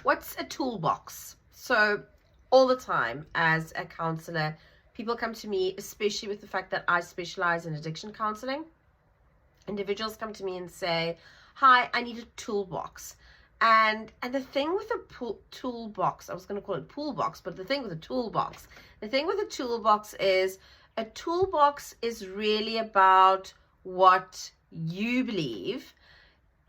What's a toolbox? So all the time as a counselor, people come to me, especially with the fact that I specialize in addiction counseling. Individuals come to me and say, hi, I need a toolbox. And the thing with a toolbox, I was going to call it pool box, but the thing with a toolbox, a toolbox is really about what you believe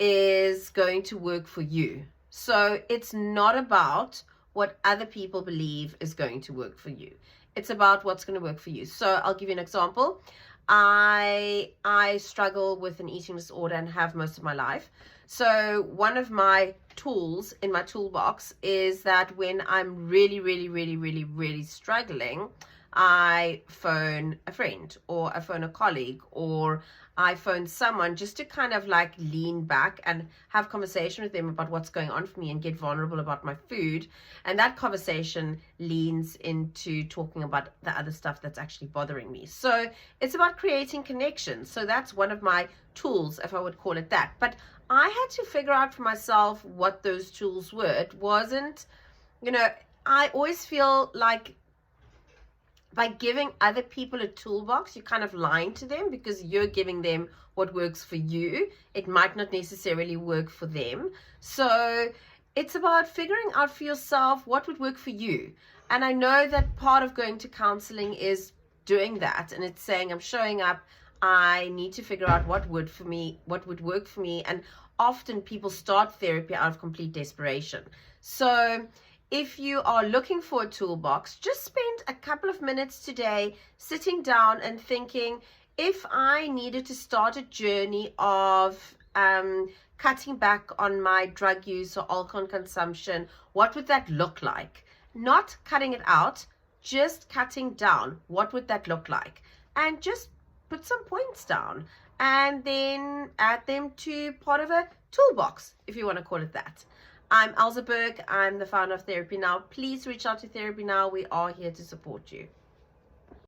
is going to work for you. So it's not about what other people believe is going to work for you. It's about what's going to work for you. So I'll give you an example. I struggle with an eating disorder and have most of my life. So one of my tools in my toolbox is that when I'm really struggling, I phone a friend, or I phone a colleague, or I phone someone just to kind of like lean back and have conversation with them about what's going on for me and get vulnerable about my food. And that conversation leans into talking about the other stuff that's actually bothering me. So it's about creating connections. So that's one of my tools, if I would call it that. But I had to figure out for myself what those tools were. It wasn't, I always feel like by giving other people a toolbox, you're kind of lying to them, because you're giving them what works for you. It might not necessarily work for them. So it's about figuring out for yourself what would work for you. And I know that part of going to counseling is doing that. And it's saying, I'm showing up, I need to figure out what would work for me. And often people start therapy out of complete desperation. So if you are looking for a toolbox, just spend a couple of minutes today sitting down and thinking, if I needed to start a journey of cutting back on my drug use or alcohol consumption, what would that look like? Not cutting it out, just cutting down. What would that look like? And just put some points down and then add them to part of a toolbox, if you want to call it that. I'm Elza Berg. I'm the founder of Therapy Now. Please reach out to Therapy Now. We are here to support you.